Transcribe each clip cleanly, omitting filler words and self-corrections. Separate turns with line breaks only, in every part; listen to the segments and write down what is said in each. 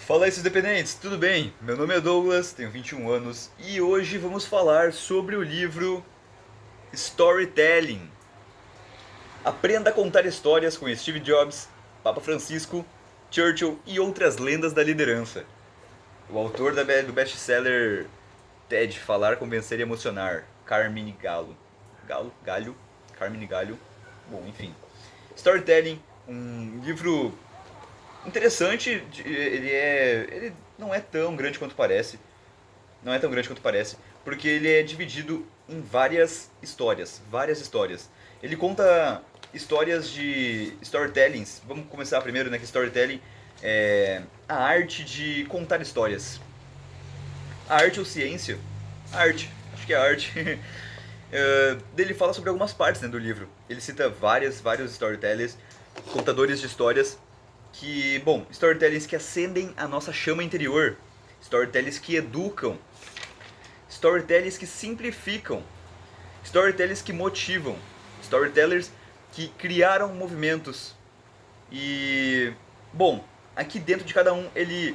Fala aí, seus dependentes, tudo bem? Meu nome é Douglas, tenho 21 anos e hoje vamos falar sobre o livro Storytelling. Aprenda a contar histórias com Steve Jobs, Papa Francisco, Churchill e outras lendas da liderança. O autor do best-seller TED, Falar, Convencer e Emocionar, Carmine Gallo. Galho? Carmine Gallo. Bom, enfim. Storytelling, um livro interessante, ele não é tão grande quanto parece. Não é tão grande quanto parece, porque ele é dividido em várias histórias. Ele conta histórias de storytellings. Vamos começar primeiro, né, que storytelling é a arte de contar histórias. A arte ou ciência? A arte, acho que é a arte. Ele fala sobre algumas partes, né, do livro. Ele cita vários storytellers, contadores de histórias bom, storytellings que acendem a nossa chama interior, storytellings que educam, storytellers que simplificam, storytellers que motivam, storytellers que criaram movimentos. E, bom, aqui dentro de cada um ele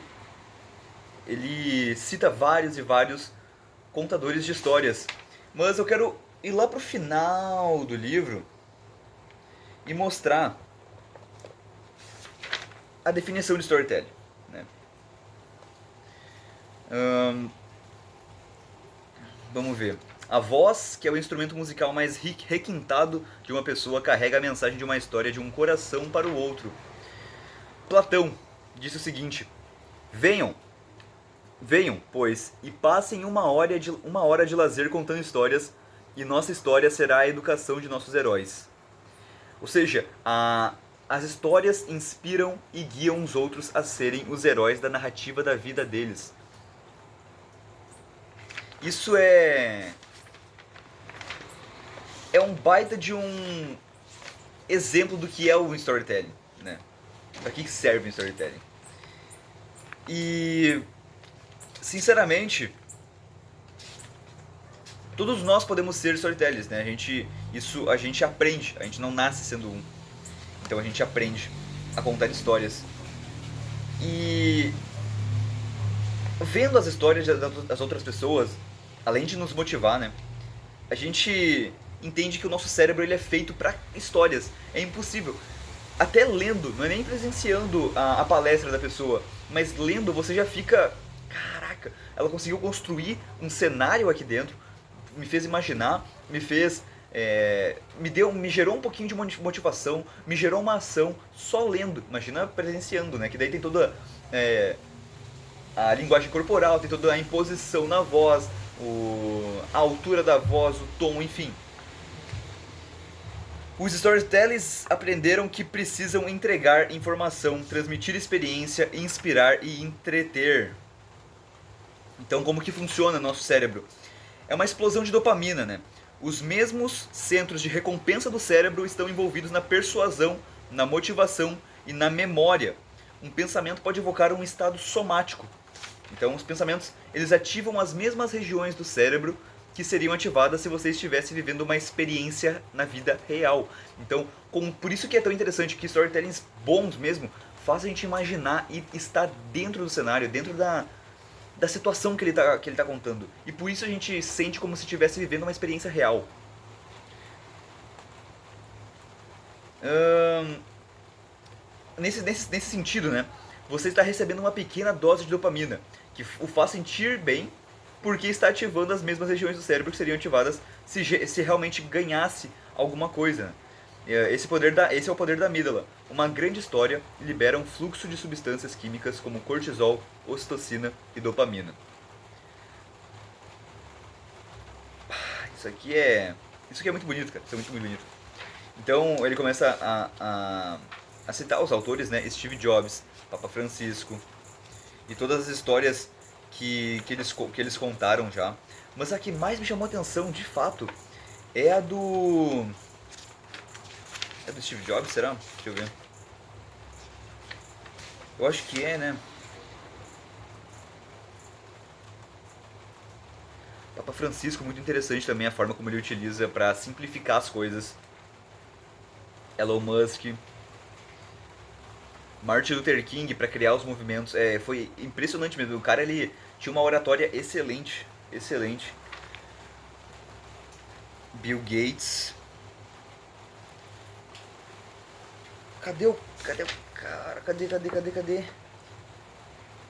cita vários contadores de histórias. Mas eu quero ir lá pro final do livro e mostrar a definição de storytelling, né? Vamos ver. A voz, que é o instrumento musical mais requintado de uma pessoa, carrega a mensagem de uma história de um coração para o outro. Platão disse o seguinte: Venham, venham, pois, e passem uma hora de lazer contando histórias, e nossa história será a educação de nossos heróis. Ou seja, as histórias inspiram e guiam os outros a serem os heróis da narrativa da vida deles. Isso é um baita de um exemplo do que é o storytelling, né? Para que serve o storytelling? E sinceramente, todos nós podemos ser storytellers, né? A gente aprende, a gente não nasce sendo um. Então a gente aprende a contar histórias. E vendo as histórias das outras pessoas, além de nos motivar, né? A gente entende que o nosso cérebro ele é feito para histórias. É impossível. Até lendo, não é nem presenciando a palestra da pessoa, mas lendo você já fica, caraca, ela conseguiu construir um cenário aqui dentro, me fez imaginar, me gerou um pouquinho de motivação, me gerou uma ação só lendo. Imagina presenciando, né? Que daí tem toda a linguagem corporal, tem toda a imposição na voz, a altura da voz, o tom, enfim. Os storytellers aprenderam que precisam entregar informação, transmitir experiência, inspirar e entreter. Então, como que funciona nosso cérebro? É uma explosão de dopamina, né? Os mesmos centros de recompensa do cérebro estão envolvidos na persuasão, na motivação e na memória. Um pensamento pode evocar um estado somático. Então, os pensamentos, eles ativam as mesmas regiões do cérebro que seriam ativadas se você estivesse vivendo uma experiência na vida real. Então, por isso que é tão interessante que storytellings bons mesmo fazem a gente imaginar e estar dentro do cenário, dentro da situação que ele tá contando. E por isso a gente sente como se estivesse vivendo uma experiência real. Nesse sentido, né? Você está recebendo uma pequena dose de dopamina, que o faz sentir bem, porque está ativando as mesmas regiões do cérebro que seriam ativadas se realmente ganhasse alguma coisa. Esse é o poder da amígdala. Uma grande história libera um fluxo de substâncias químicas como cortisol, ocitocina e dopamina. Isso aqui é muito bonito, cara. Isso é muito bonito. Então ele começa a citar os autores, né? Steve Jobs, Papa Francisco e todas as histórias que eles contaram já. Mas a que mais me chamou a atenção, de fato, é a do. É do Steve Jobs, será? Deixa eu ver. Eu acho que é, né? Papa Francisco, muito interessante também a forma como ele utiliza para simplificar as coisas. Elon Musk. Martin Luther King para criar os movimentos. Foi impressionante mesmo. O cara ele tinha uma oratória excelente, excelente. Bill Gates. Cadê o cara? Cadê?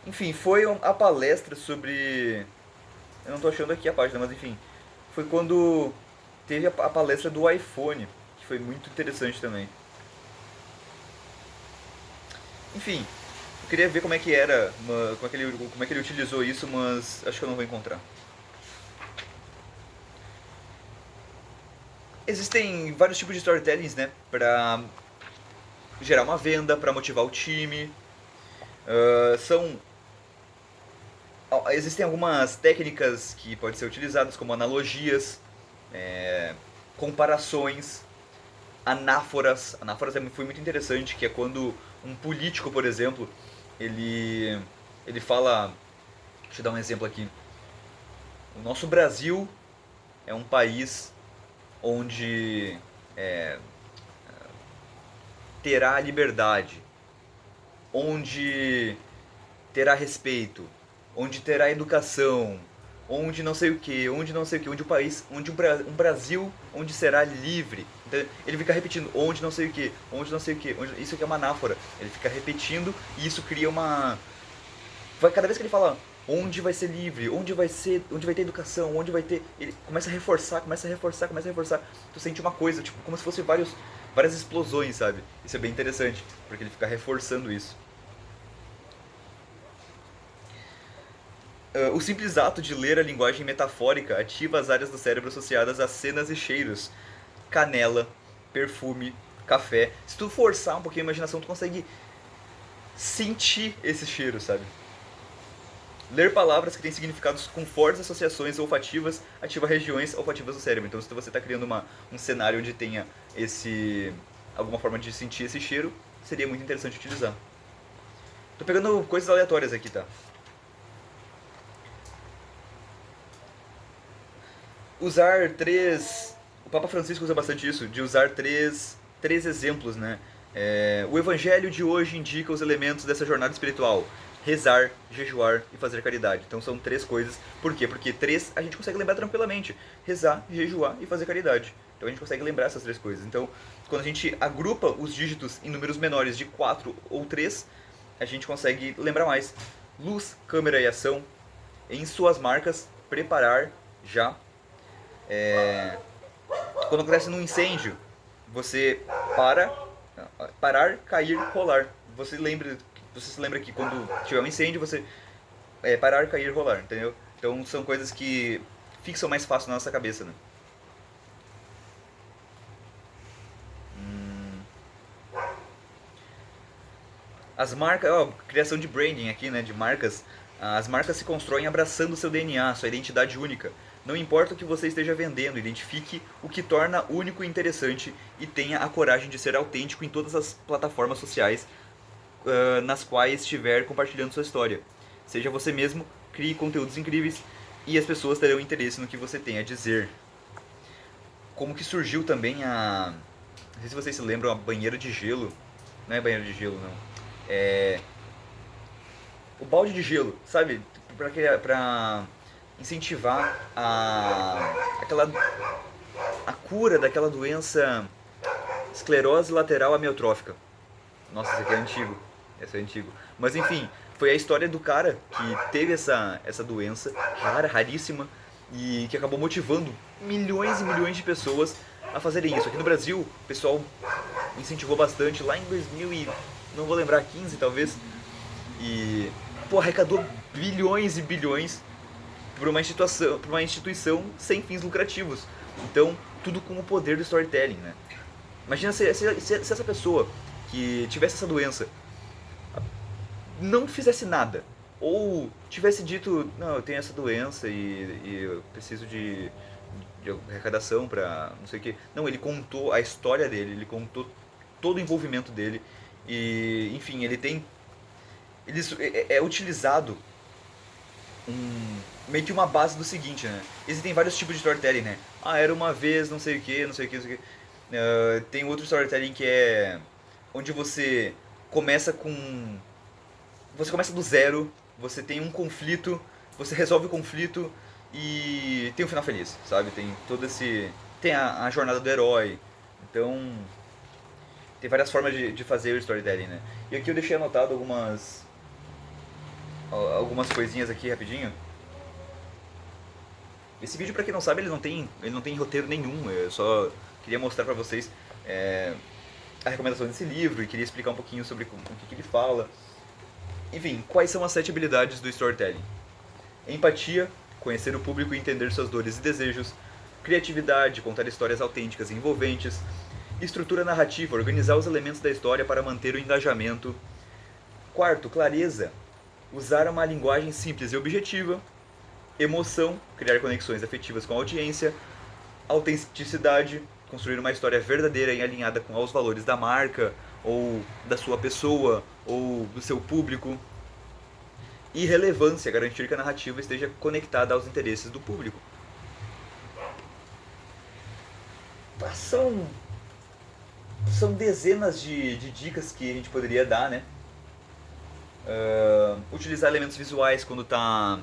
Enfim, foi a palestra sobre. Eu não tô achando aqui a página, mas enfim. Foi quando teve a palestra do iPhone, que foi muito interessante também. Enfim, eu queria ver como é que era, como é que ele utilizou isso, mas acho que eu não vou encontrar. Existem vários tipos de storytellings, né? Pra gerar uma venda, pra motivar o time. São existem algumas técnicas que podem ser utilizadas, como analogias, é, comparações, anáforas. Anáforas foi muito interessante, que é quando um político, por exemplo, ele fala. Deixa eu dar um exemplo aqui. O nosso Brasil é um país onde é, terá liberdade, onde terá respeito, onde terá educação, onde não sei o que, onde não sei o que, onde o país, onde um Brasil onde será livre. Então, ele fica repetindo onde não sei o que, onde não sei o que, isso aqui é uma anáfora. Ele fica repetindo e isso cria uma. Cada vez que ele fala onde vai ser livre, onde vai ter educação, onde vai ter, ele começa a reforçar, começa a reforçar. Tu sente uma coisa, tipo, como se fosse várias explosões, sabe? Isso é bem interessante, porque ele fica reforçando isso. O simples ato de ler a linguagem metafórica ativa as áreas do cérebro associadas a cenas e cheiros. Canela, perfume, café. Se tu forçar um pouquinho a imaginação, tu consegue sentir esse cheiro, sabe? Ler palavras que têm significados com fortes associações olfativas ativa regiões olfativas do cérebro. Então, se você está criando um cenário onde tenha alguma forma de sentir esse cheiro, seria muito interessante utilizar. Tô pegando coisas aleatórias aqui, tá? Usar três. O Papa Francisco usa bastante isso, de usar três exemplos, né? O evangelho de hoje indica os elementos dessa jornada espiritual: rezar, jejuar e fazer caridade. Então são três coisas. Por quê? Porque três a gente consegue lembrar tranquilamente: rezar, jejuar e fazer caridade. Então a gente consegue lembrar essas três coisas. Então, quando a gente agrupa os dígitos em números menores de 4 ou 3, a gente consegue lembrar mais. Luz, câmera e ação. Em suas marcas, preparar já. Quando acontece num incêndio, você parar, cair, rolar. Você se lembra que quando tiver um incêndio, você parar, cair, rolar, entendeu? Então são coisas que fixam mais fácil na nossa cabeça, né? As marcas, criação de branding aqui, né, de marcas. As marcas se constroem abraçando o seu DNA, sua identidade única. Não importa o que você esteja vendendo, identifique o que torna único e interessante e tenha a coragem de ser autêntico em todas as plataformas sociais nas quais estiver compartilhando sua história. Seja você mesmo, crie conteúdos incríveis e as pessoas terão interesse no que você tem a dizer. Como que surgiu também não sei se vocês se lembram, a banheira de gelo. Não é banheira de gelo, não. O balde de gelo, sabe? Pra incentivar a cura daquela doença esclerose lateral amiotrófica. Nossa, esse aqui é antigo. Esse é antigo. Mas enfim, foi a história do cara que teve essa doença rara, raríssima, e que acabou motivando milhões e milhões de pessoas a fazerem isso. Aqui no Brasil, o pessoal incentivou bastante lá em 2000 e não vou lembrar, 15 talvez. E arrecadou bilhões e bilhões por uma instituição sem fins lucrativos. Então, tudo com o poder do storytelling, né? Imagina se essa pessoa que tivesse essa doença não fizesse nada, ou tivesse dito, não, eu tenho essa doença e eu preciso de arrecadação pra não sei o que. Não, ele contou a história dele, ele contou todo o envolvimento dele e, enfim, é utilizado meio que uma base do seguinte, né? Existem vários tipos de storytelling, né? Era uma vez, não sei o que, não sei o que, não sei o que. Tem outro storytelling que é onde você começa com... Você começa do zero, você tem um conflito, você resolve o conflito e tem um final feliz, sabe? Tem todo esse... Tem a jornada do herói, então... Tem várias formas de fazer o storytelling, né? E aqui eu deixei anotado algumas coisinhas aqui rapidinho. Esse vídeo, pra quem não sabe, ele não tem roteiro nenhum. Eu só queria mostrar pra vocês a recomendação desse livro e queria explicar um pouquinho sobre o que ele fala. Enfim, quais são as 7 habilidades do storytelling? Empatia, conhecer o público e entender suas dores e desejos. Criatividade, contar histórias autênticas e envolventes. Estrutura narrativa, organizar os elementos da história para manter o engajamento. Quarto, clareza, usar uma linguagem simples e objetiva. Emoção, criar conexões afetivas com a audiência. Autenticidade, construir uma história verdadeira e alinhada com os valores da marca, ou da sua pessoa, ou do seu público. E relevância, garantir que a narrativa esteja conectada aos interesses do público. São dezenas de dicas que a gente poderia dar, né? Utilizar elementos visuais quando está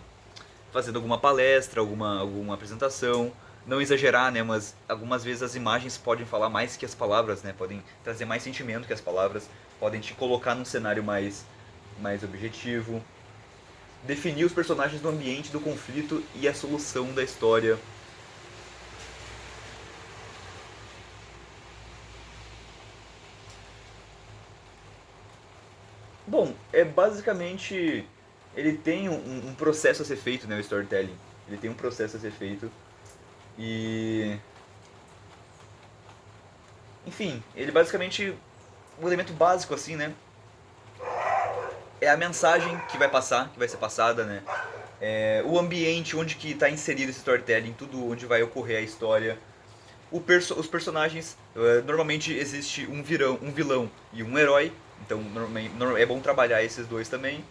fazendo alguma palestra, alguma apresentação. Não exagerar, né? Mas algumas vezes as imagens podem falar mais que as palavras, né? Podem trazer mais sentimento que as palavras. Podem te colocar num cenário mais objetivo. Definir os personagens do ambiente do conflito e a solução da história. Bom, basicamente ele tem um processo a ser feito, né, o storytelling. Ele tem um processo a ser feito e enfim, ele basicamente um elemento básico assim, né? É a mensagem que vai passar, que vai ser passada, né? O ambiente onde que está inserido esse storytelling, tudo onde vai ocorrer a história. Os personagens, normalmente existe um vilão e um herói, então é bom trabalhar esses dois também.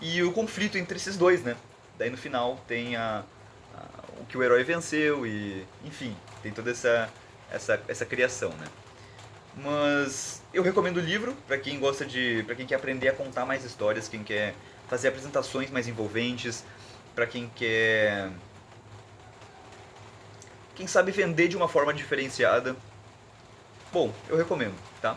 E o conflito entre esses dois, né? Daí no final tem o que o herói venceu e, enfim, tem toda essa criação, né? Mas eu recomendo o livro para quem para quem quer aprender a contar mais histórias, quem quer fazer apresentações mais envolventes, para quem sabe vender de uma forma diferenciada. Bom, eu recomendo, tá?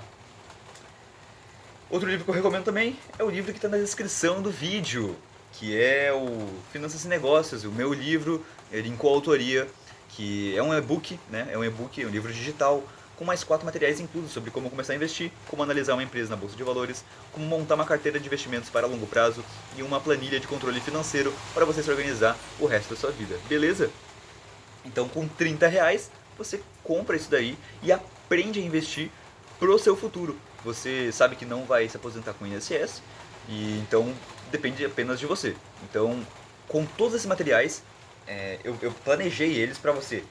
Outro livro que eu recomendo também é o livro que está na descrição do vídeo, que é o Finanças e Negócios, o meu livro, ele em coautoria, que é um e-book, né? É um e-book, um livro digital, com mais 4 materiais inclusos sobre como começar a investir, como analisar uma empresa na bolsa de valores, como montar uma carteira de investimentos para longo prazo e uma planilha de controle financeiro para você se organizar o resto da sua vida, beleza? Então com R$30 você compra isso daí e aprende a investir pro seu futuro. Você sabe que não vai se aposentar com INSS e então depende apenas de você. Então com todos esses materiais eu planejei eles para você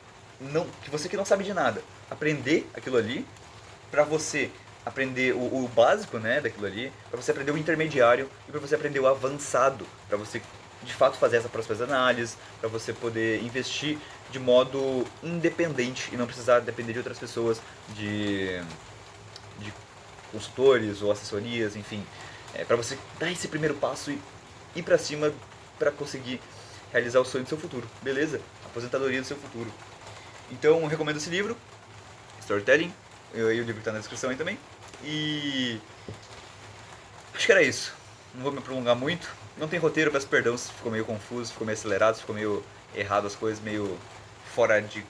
que não sabe de nada aprender aquilo ali, para você aprender o básico, né, daquilo ali, para você aprender o intermediário e para você aprender o avançado, para você de fato fazer essa próximas análises, para você poder investir de modo independente e não precisar depender de outras pessoas, de consultores ou assessorias, enfim, para você dar esse primeiro passo e ir para cima para conseguir realizar o sonho do seu futuro, beleza? Aposentadoria do seu futuro. Então, eu recomendo esse livro, Storytelling, e o livro está na descrição aí também. E acho que era isso. Não vou me prolongar muito. Não tem roteiro, peço perdão se ficou meio confuso, ficou meio acelerado, se ficou meio errado as coisas, meio fora de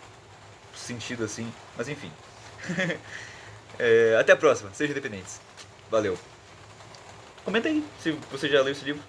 sentido assim. Mas enfim. Até a próxima, sejam independentes. Valeu. Comenta aí se você já leu esse livro.